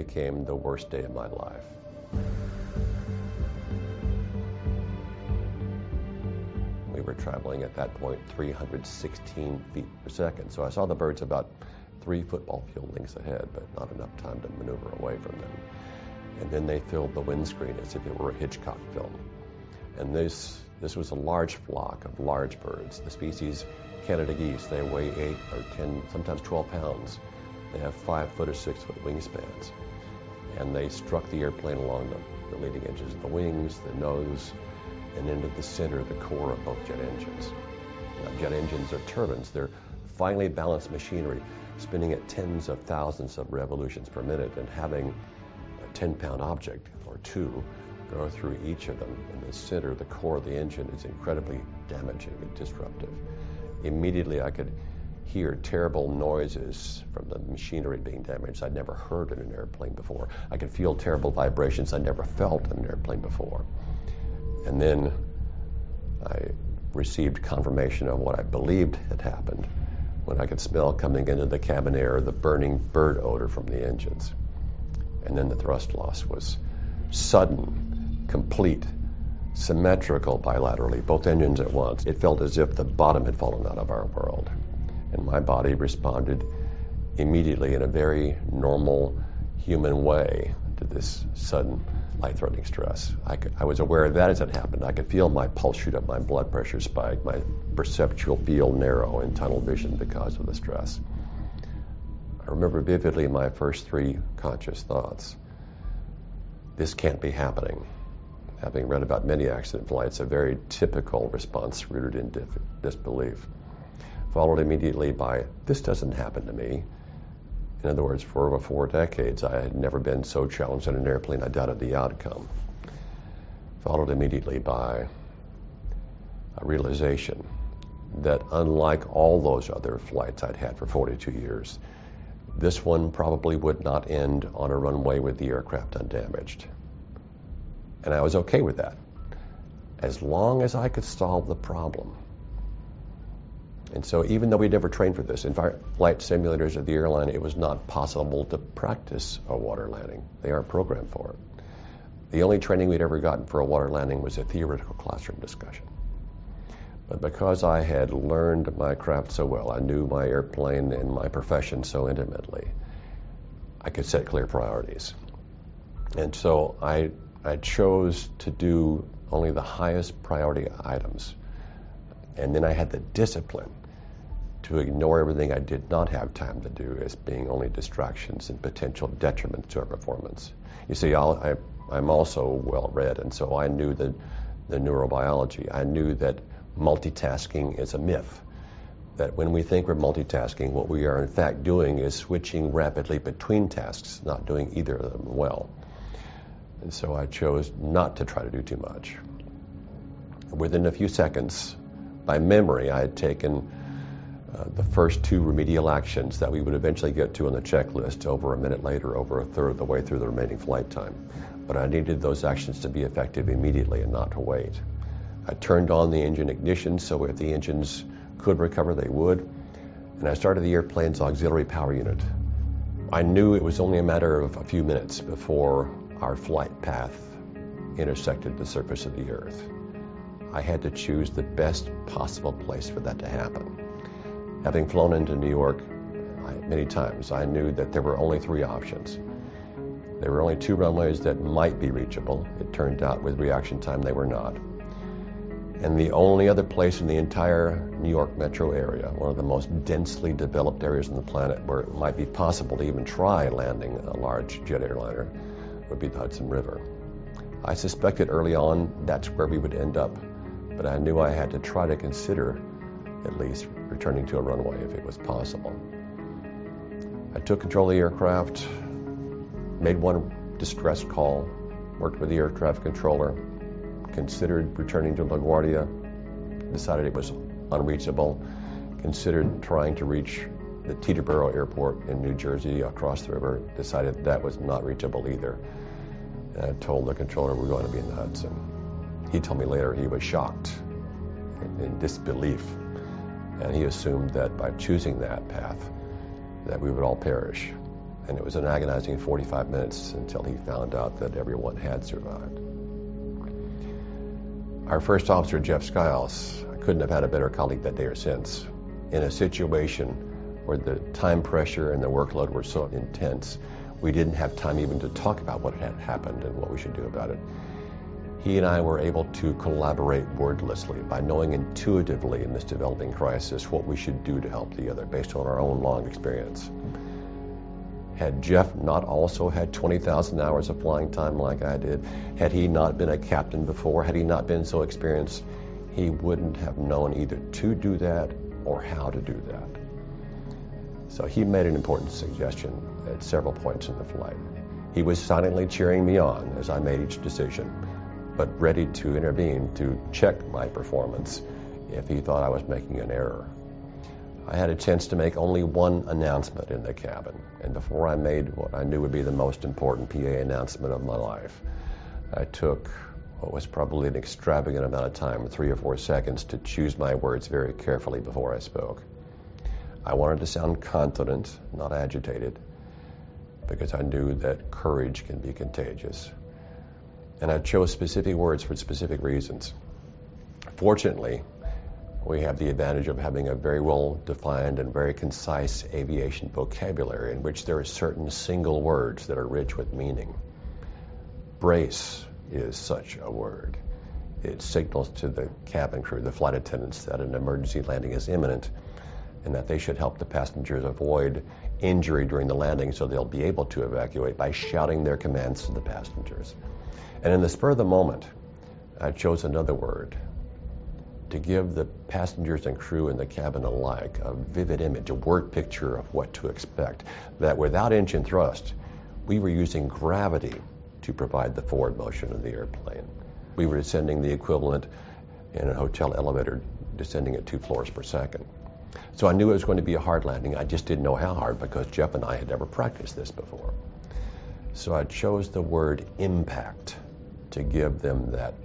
became the worst day of my life. We were traveling at that point 316 feet per second. So I saw the birds about 3 football field lengths ahead, but not enough time to maneuver away from them. And then they filled the windscreen as if it were a Hitchcock film. And this was a large flock of large birds. The species Canada geese, they weigh 8 or 10, sometimes 12 pounds. They have 5 foot or 6 foot wingspans. And they struck the airplane along the leading edges of the wings, the nose, and into the center, the core of both jet engines. Now, jet engines are turbines. They're finely balanced machinery spinning at tens of thousands of revolutions per minute, and having a 10-pound object or two go through each of them in the center, the core of the engine, is incredibly damaging and disruptive. Immediately I could hear terrible noises from the machinery being damaged I'd never heard in an airplane before. I could feel terrible vibrations I'd never felt in an airplane before. And then I received confirmation of what I believed had happened when I could smell coming into the cabin air the burning bird odor from the engines. And then the thrust loss was sudden, complete, symmetrical bilaterally, both engines at once. It felt as if the bottom had fallen out of our world. And my body responded immediately in a very normal human way to this sudden life-threatening stress. I was aware of that as it happened. I could feel my pulse shoot up, my blood pressure spike, my perceptual field narrow in tunnel vision because of the stress. I remember vividly my first 3 conscious thoughts. This can't be happening. Having read about many accident flights, a very typical response rooted in disbelief, followed immediately by, this doesn't happen to me. In other words, for over 4 decades, I had never been so challenged in an airplane I doubted the outcome. Followed immediately by a realization that unlike all those other flights I'd had for 42 years, this one probably would not end on a runway with the aircraft undamaged. And I was okay with that, as long as I could solve the problem. And so even though we'd never trained for this, in flight simulators at the airline, it was not possible to practice a water landing. They aren't programmed for it. The only training we'd ever gotten for a water landing was a theoretical classroom discussion. But because I had learned my craft so well, I knew my airplane and my profession so intimately, I could set clear priorities. And so I chose to do only the highest priority items. And then I had the discipline to ignore everything I did not have time to do as being only distractions and potential detriment to our performance. You see, I'm also well-read, and so I knew the neurobiology. I knew that multitasking is a myth, that when we think we're multitasking, what we are in fact doing is switching rapidly between tasks, not doing either of them well. And so I chose not to try to do too much. Within a few seconds, by memory, I had taken the first 2 remedial actions that we would eventually get to on the checklist over a minute later, over a third of the way through the remaining flight time. But I needed those actions to be effective immediately and not to wait. I turned on the engine ignition so if the engines could recover, they would. And I started the airplane's auxiliary power unit. I knew it was only a matter of a few minutes before our flight path intersected the surface of the Earth. I had to choose the best possible place for that to happen. Having flown into New York many times, I knew that there were only 3 options. There were only 2 runways that might be reachable. It turned out with reaction time they were not. And the only other place in the entire New York metro area, one of the most densely developed areas on the planet where it might be possible to even try landing a large jet airliner, would be the Hudson River. I suspected early on that's where we would end up, but I knew I had to try to consider at least returning to a runway if it was possible. I took control of the aircraft, made one distress call, worked with the air traffic controller, considered returning to LaGuardia, decided it was unreachable, considered trying to reach the Teterboro Airport in New Jersey across the river, decided that was not reachable either. And I told the controller we're going to be in the Hudson. He told me later he was shocked in disbelief, and he assumed that by choosing that path that we would all perish. And it was an agonizing 45 minutes until he found out that everyone had survived. Our first officer, Jeff Skiles, couldn't have had a better colleague that day or since. In a situation where the time pressure and the workload were so intense, we didn't have time even to talk about what had happened and what we should do about it. He and I were able to collaborate wordlessly by knowing intuitively in this developing crisis what we should do to help the other based on our own long experience. Had Jeff not also had 20,000 hours of flying time like I did, had he not been a captain before, had he not been so experienced, he wouldn't have known either to do that or how to do that. So he made an important suggestion at several points in the flight. He was silently cheering me on as I made each decision, but ready to intervene to check my performance if he thought I was making an error. I had a chance to make only one announcement in the cabin, and before I made what I knew would be the most important PA announcement of my life, I took what was probably an extravagant amount of time, 3 or 4 seconds, to choose my words very carefully before I spoke. I wanted to sound confident, not agitated, because I knew that courage can be contagious. And I chose specific words for specific reasons. Fortunately, we have the advantage of having a very well-defined and very concise aviation vocabulary in which there are certain single words that are rich with meaning. Brace is such a word. It signals to the cabin crew, the flight attendants, that an emergency landing is imminent and that they should help the passengers avoid injury during the landing so they'll be able to evacuate by shouting their commands to the passengers. And in the spur of the moment, I chose another word to give the passengers and crew in the cabin alike a vivid image, a word picture of what to expect, that without engine thrust, we were using gravity to provide the forward motion of the airplane. We were descending the equivalent in a hotel elevator, descending at 2 floors per second. So I knew it was going to be a hard landing. I just didn't know how hard because Jeff and I had never practiced this before. So I chose the word impact to give them that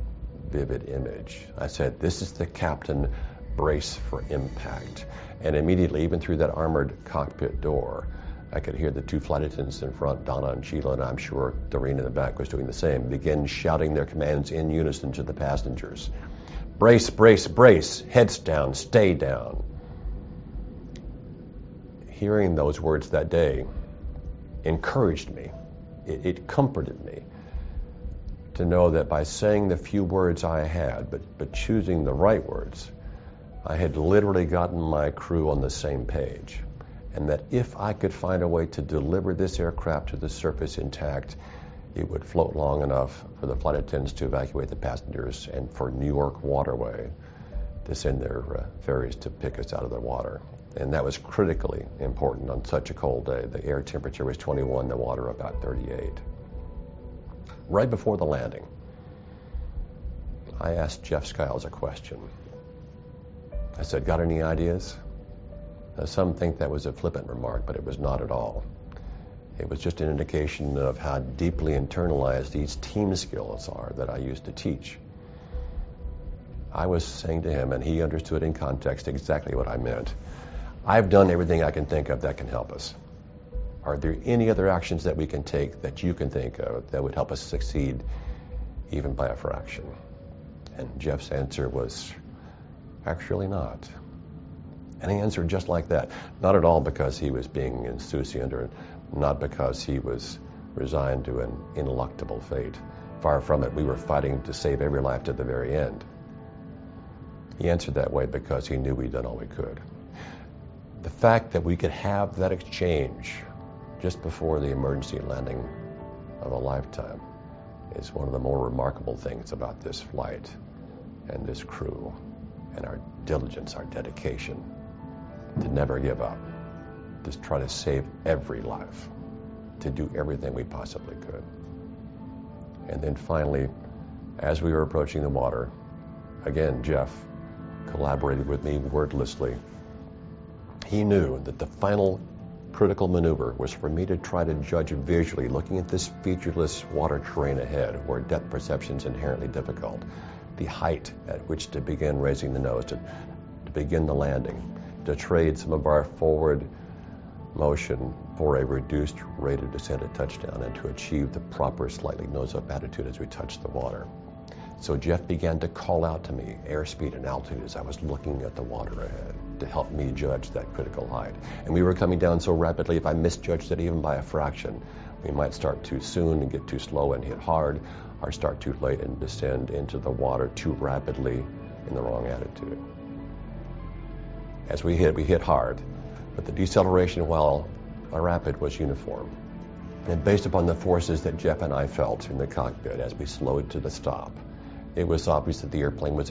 vivid image. I said, this is the captain, brace for impact. And immediately, even through that armored cockpit door, I could hear the 2 flight attendants in front, Donna and Sheila, and I'm sure Doreen in the back was doing the same, begin shouting their commands in unison to the passengers. Brace, brace, brace, heads down, stay down. Hearing those words that day encouraged me. It comforted me to know that by saying the few words I had, but choosing the right words, I had literally gotten my crew on the same page. And that if I could find a way to deliver this aircraft to the surface intact, it would float long enough for the flight attendants to evacuate the passengers and for New York Waterway to send their ferries to pick us out of the water. And that was critically important on such a cold day. The air temperature was 21, the water about 38. Right before the landing, I asked Jeff Skiles a question. I said, got any ideas? Now, some think that was a flippant remark, but it was not at all. It was just an indication of how deeply internalized these team skills are that I used to teach. I was saying to him, and he understood in context exactly what I meant, I've done everything I can think of that can help us. Are there any other actions that we can take that you can think of that would help us succeed even by a fraction? And Jeff's answer was, actually not. And he answered just like that. Not at all because he was being insouciant or not because he was resigned to an ineluctable fate. Far from it, we were fighting to save every life to the very end. He answered that way because he knew we'd done all we could. The fact that we could have that exchange just before the emergency landing of a lifetime is one of the more remarkable things about this flight and this crew and our diligence, our dedication to never give up, to try to save every life, to do everything we possibly could. And then finally, as we were approaching the water, again, Jeff collaborated with me wordlessly. He knew that the final critical maneuver was for me to try to judge visually, looking at this featureless water terrain ahead, where depth perception is inherently difficult, the height at which to begin raising the nose, to begin the landing, to trade some of our forward motion for a reduced rate of descent at touchdown and to achieve the proper slightly nose-up attitude as we touched the water. So Jeff began to call out to me airspeed and altitude as I was looking at the water ahead to help me judge that critical height. And we were coming down so rapidly, if I misjudged it even by a fraction, we might start too soon and get too slow and hit hard, or start too late and descend into the water too rapidly in the wrong attitude. As we hit hard, but the deceleration while rapid was uniform. And based upon the forces that Jeff and I felt in the cockpit as we slowed to the stop, it was obvious that the airplane was